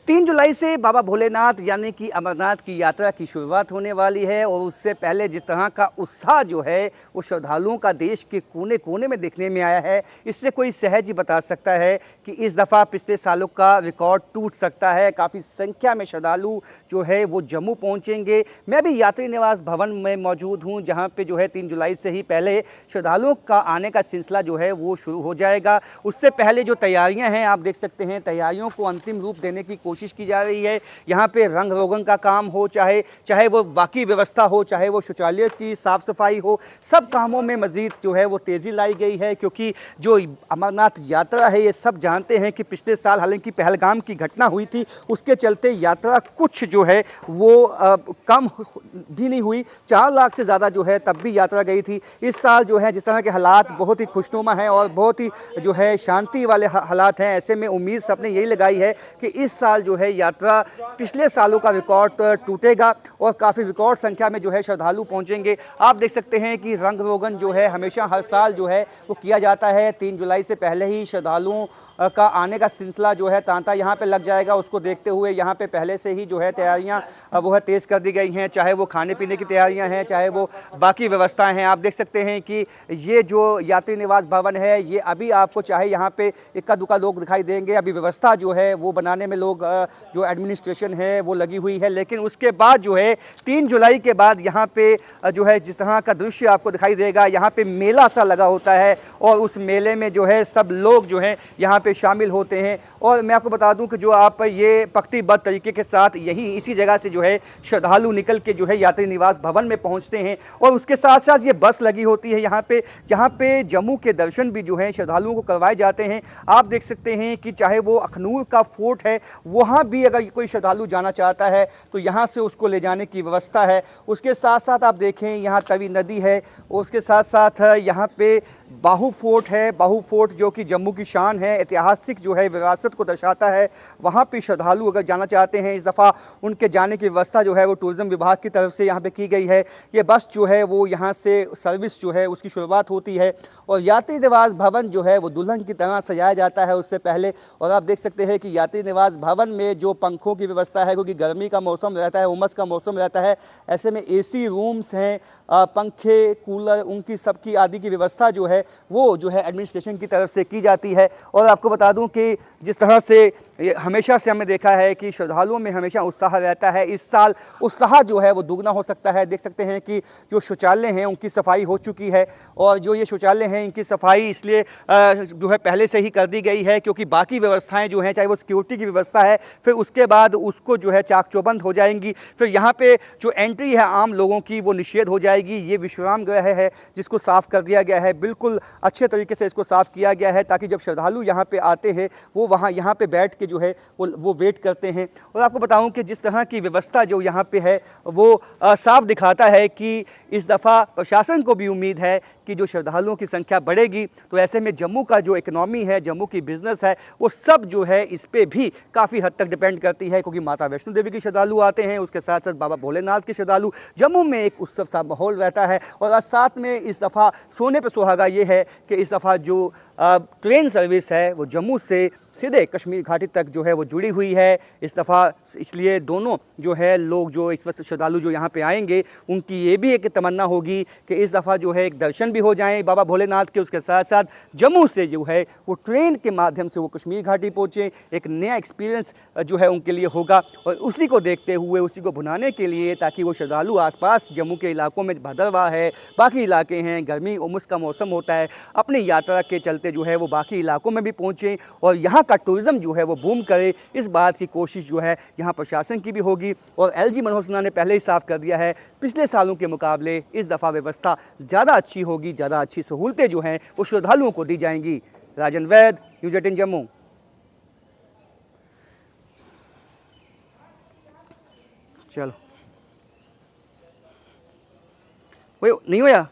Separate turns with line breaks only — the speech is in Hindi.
3 जुलाई से बाबा भोलेनाथ यानी कि अमरनाथ की यात्रा की शुरुआत होने वाली है और उससे पहले जिस तरह का उत्साह जो है वो श्रद्धालुओं का देश के कोने कोने में देखने में आया है, इससे कोई सहज ही बता सकता है कि इस दफ़ा पिछले सालों का रिकॉर्ड टूट सकता है। काफ़ी संख्या में श्रद्धालु जो है वो जम्मू पहुंचेंगे। मैं भी यात्री निवास भवन में मौजूद हूं, जहां पे जो है 3 जुलाई से ही पहले श्रद्धालुओं का आने का सिलसिला जो है वो शुरू हो जाएगा। उससे पहले जो तैयारियाँ हैं आप देख सकते हैं, तैयारियों को अंतिम रूप देने की कोशिश की जा रही है। यहाँ पे रंग रोगन का काम हो, चाहे वो बाकी व्यवस्था हो, चाहे वो शौचालय की साफ़ सफाई हो, सब कामों में मज़ीद जो है वो तेज़ी लाई गई है। क्योंकि जो अमरनाथ यात्रा है, ये सब जानते हैं कि पिछले साल हालांकि पहलगाम की घटना हुई थी, उसके चलते यात्रा कुछ जो है वो कम भी नहीं हुई। 4 लाख से ज़्यादा जो है तब भी यात्रा गई थी। इस साल जो है जिस तरह के हालात बहुत ही खुशनुमा हैं और बहुत ही जो है शांति वाले हालात हैं, ऐसे में उम्मीद सबने यही लगाई है कि इस साल जो है यात्रा पिछले सालों का रिकॉर्ड टूटेगा और काफ़ी रिकॉर्ड संख्या में जो है श्रद्धालु पहुंचेंगे। आप देख सकते हैं कि रंग रोगन जो है हमेशा हर साल जो है वो किया जाता है। 3 जुलाई से पहले ही श्रद्धालुओं का आने का सिलसिला जो है तांता यहाँ पे लग जाएगा। उसको देखते हुए यहाँ पे पहले से ही जो है तैयारियाँ वो है तेज़ कर दी गई हैं, चाहे वो खाने पीने की तैयारियाँ हैं, चाहे वो बाकी व्यवस्थाएं हैं। आप देख सकते हैं कि ये जो यात्री निवास भवन है, ये अभी आपको चाहे यहाँ पे इक्का दुक्का लोग दिखाई देंगे, अभी व्यवस्था जो है वो बनाने में लोग जो एडमिनिस्ट्रेशन है वो लगी हुई है। लेकिन उसके बाद जो है 3 जुलाई के बाद यहाँ पे जो है जिस तरह का दृश्य आपको दिखाई देगा, यहाँ पे मेला सा लगा होता है और उस मेले में जो है सब लोग जो है यहाँ पे शामिल होते हैं। और मैं आपको बता दूं कि जो आप ये पंक्तिबद्ध तरीके के साथ यहीं इसी जगह से जो है श्रद्धालु निकल के जो है यात्री निवास भवन में पहुँचते हैं और उसके साथ साथ ये बस लगी होती है यहाँ पे, जहाँ पे जम्मू के दर्शन भी जो है श्रद्धालुओं को करवाए जाते हैं। आप देख सकते हैं कि चाहे वो अखनूर का फोर्ट है, वहाँ भी अगर कोई श्रद्धालु जाना चाहता है तो यहाँ से उसको ले जाने की व्यवस्था है। उसके साथ साथ आप देखें यहाँ तवी नदी है, उसके साथ साथ यहाँ पे बाहू फोर्ट है। बाहू फोर्ट जो कि जम्मू की शान है, ऐतिहासिक जो है विरासत को दर्शाता है। वहाँ पे श्रद्धालु अगर जाना चाहते हैं, इस दफ़ा उनके जाने की व्यवस्था जो है वो टूरिज़्म विभाग की तरफ से यहाँ पे की गई है। ये बस जो है वो यहाँ से सर्विस जो है उसकी शुरुआत होती है और यात्री निवास भवन जो है वो दुल्हन की तरह सजाया जाता है उससे पहले। और आप देख सकते हैं कि यात्री निवास भवन में जो पंखों की व्यवस्था है, क्योंकि गर्मी का मौसम रहता है, उमस का मौसम रहता है, ऐसे में एसी रूम्स हैं, पंखे, कूलर, उनकी सबकी आदि की व्यवस्था जो है वो जो है एडमिनिस्ट्रेशन की तरफ से की जाती है। और आपको बता दूं कि जिस तरह से हमेशा से हमने देखा है कि श्रद्धालुओं में हमेशा उत्साह रहता है, इस साल उत्साह जो है वो दुगना हो सकता है। देख सकते हैं कि जो शौचालय हैं उनकी सफाई हो चुकी है और जो ये शौचालय हैं इनकी सफाई इसलिए जो है पहले से ही कर दी गई है क्योंकि बाकी व्यवस्थाएं जो हैं, चाहे वो सिक्योरिटी की व्यवस्था है, फिर उसके बाद उसको जो है चाक चौबंद हो जाएंगी। फिर यहाँ पे जो एंट्री है आम लोगों की वो निषेध हो जाएगी। ये विश्राम गृह है जिसको साफ़ कर दिया गया है, बिल्कुल अच्छे तरीके से इसको साफ़ किया गया है ताकि जब श्रद्धालु यहाँ पे आते हैं वो यहाँ पे बैठ के जो है वो वेट करते हैं। और आपको बताऊं कि जिस तरह की व्यवस्था जो यहाँ पे है वो साफ दिखाता है कि इस दफ़ा प्रशासन को भी उम्मीद है कि जो श्रद्धालुओं की संख्या बढ़ेगी तो ऐसे में जम्मू का जो इकनॉमी है, जम्मू की बिज़नेस है, वो सब जो है इस पर भी काफ़ी हद तक डिपेंड करती है। क्योंकि माता वैष्णो देवी के श्रद्धालु आते हैं, उसके साथ साथ बाबा भोलेनाथ के श्रद्धालु, जम्मू में एक उत्सव सा माहौल रहता है। और साथ में इस दफ़ा सोने पर सुहागा ये है कि इस दफ़ा जो ट्रेन सर्विस है वो जम्मू से सीधे कश्मीर घाटी तक जो है वो जुड़ी हुई है इस दफ़ा। इसलिए दोनों जो है लोग जो इस वक्त श्रद्धालु जो यहाँ पे आएंगे उनकी ये भी एक तमन्ना होगी कि इस दफ़ा जो है एक दर्शन भी हो जाएं बाबा भोलेनाथ के, उसके साथ साथ जम्मू से जो है वो ट्रेन के माध्यम से वो कश्मीर घाटी पहुँचे। एक नया एक्सपीरियंस जो है उनके लिए होगा और उसी को देखते हुए, उसी को भुनाने के लिए, ताकि वो श्रद्धालु आसपास जम्मू के इलाकों में भदरवाह है, बाकी इलाके हैं, गर्मी उमस का मौसम होता है, अपनी यात्रा के चलते जो है वो बाकी इलाकों में भी पहुँचें और यहाँ का टूरिज़्म जो है वो बूम करे। इस बात की कोशिश जो है यहाँ प्रशासन की भी होगी। और एलजी मनोहर सिन्हा ने पहले ही साफ कर दिया है, पिछले सालों के मुकाबले इस दफ़ा व्यवस्था ज़्यादा अच्छी होगी, ज़्यादा अच्छी सहूलतें जो हैं वो श्रद्धालुओं को दी जाएंगी। राजन वैद, न्यूज़ 18 जम्मू। चलो, वो नहीं हुआ।